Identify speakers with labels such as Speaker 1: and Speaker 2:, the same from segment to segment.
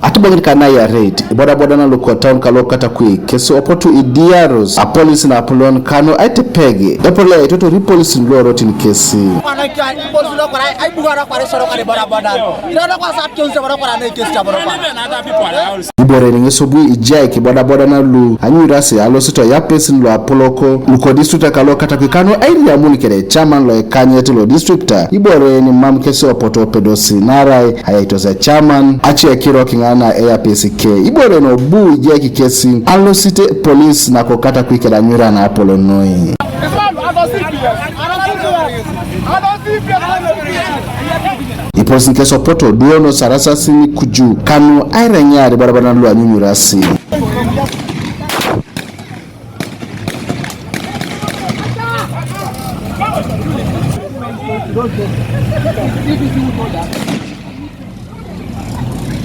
Speaker 1: atubongirikana ya raid Ibodai na Luko town kalo Katakwi keso opotu idiaros Ipolisin na apolon kano aite pegi Ipotoloi itoto Ipolisin lo rotin kesi Ibore ningesobu ijai Ibodai na lu anyurasi alosito ya pesin lo apoloko Luko district kalo Katakwi kano airi ya munikere chairman lo ekanyeti lo district Ibore ni mamkeso opoto pedosi narai hayaitoza chairman achi ya kiro kingana APSK Ibore no bu ijai kikesi alosite police na Katakwi keda nyura na Ipoloi Ipolisin keso poto duono sarasa sini kuju kanu airenyari Ibodai na lu anyurasi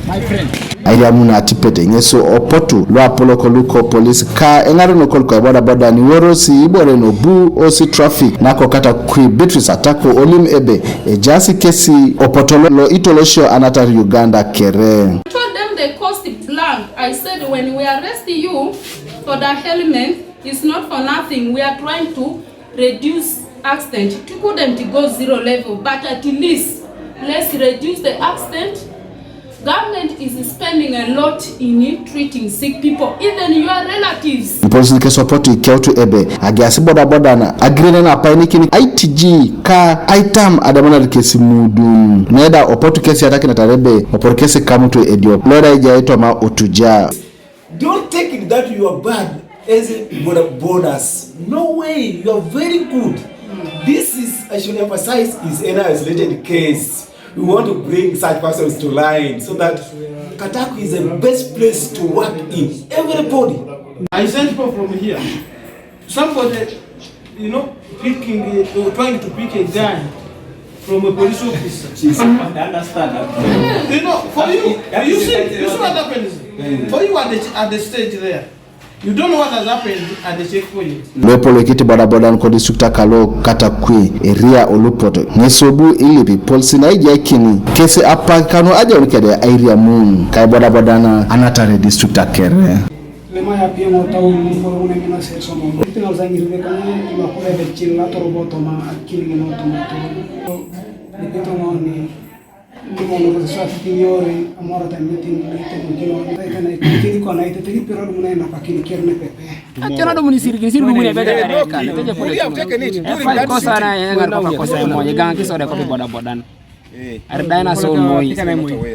Speaker 1: my friend ayamuna atipete nyeso opotu lo apoloko Luko police ka engaro no kolko Ibodai ni worosi Ibore no bu osi traffic nako Katakwi Beatrice atako olim ebe ejasi kesi Ipotoloi lo itolosho anatari Uganda kere.
Speaker 2: I told them the cost blank. I said when we arrest you for the helmet, it's not for nothing. We are trying to reduce accident. We couldn't go zero level, but at least let's reduce the accident. Government is spending a lot in treating sick people, even your relatives.
Speaker 1: Ipolisin keso poto ikeutu ebe agiasi Ibodai na agrene na painiki ni ITG ka item adamana kesi mudun neda opotu kesi ataki na tarebe opotu kesi kamutu edio loda ijaito ma utuja.
Speaker 3: Don't take it that you are bad as borders. No way, you are very good. This is, I should emphasize, is an isolated case. We want to bring such persons to line so that Katakwi is the best place to work in. Everybody.
Speaker 4: I sent people from here. Somebody, trying to pick a guy from a police officer.
Speaker 5: I understand that.
Speaker 4: For you see what happens. For you at the stage there. You don't know what has happened at the checkpoint.
Speaker 1: Ipoloi kiti Ibodai ko district kalo Katakwi area olupoto nyesobu ilipi polisi na ijaikini kesi apa kanu aja unikede area moon ka Ibodai na anatare district akere.
Speaker 6: Lema ya pia motau mforo unengina seso mo. Itina uzangirwe kanye imakule bechila toroboto ma akili no tomato. Nipito ngoni Luko safety yore amora meeting ito kana kiti kona ito tigi pero muna na pakini kerne pepe
Speaker 7: atira do munisiri kisi muna bega reka teje pole fa kosa na yenga kwa kosa moja gangi sore ko Ibodai Ardai na so moi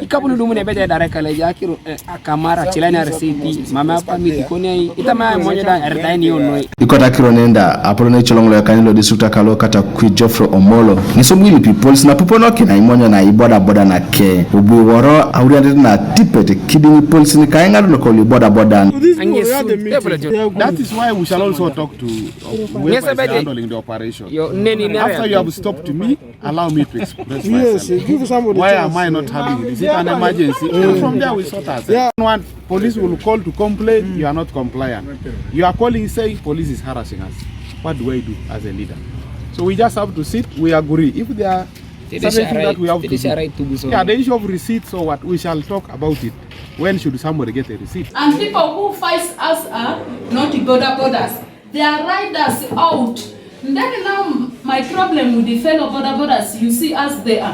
Speaker 7: ikabunu do muna bega reka le jakiro akamara chilani receipt mama hapa mitikoni itama moja da Ardai ni ono
Speaker 1: ikota kiro nenda Apoloni cholongolo kanilo district kalo Katakwi Geoffrey Omolo nisobu ilipi police na puponoke na imonya na Ibodai na ke ubu woro awriande na tipete kidini police ni kaenga no ko Ibodai.
Speaker 8: That is why we shall also talk to whoever is handling the operation. After you have stopped me, allow me to express myself. Why am I not having it? Is it an emergency? And from there we sort out. One police will call to complain, you are not compliant. You are calling saying police is harassing us. What do I do as a leader? So we just have to sit, we agree. If there are something that we have to do. Yeah, the issue of receipts or what, we shall talk about it. When should somebody get a receipt?
Speaker 2: And people who fight us are not Ibodai. They are riders out. And then now my problem with the fellow Ibodai, you see us there.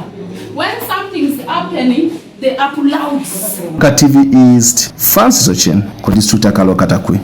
Speaker 2: When something's happening, they are loud.
Speaker 1: TV East, Francis Ochen, District Katakwi.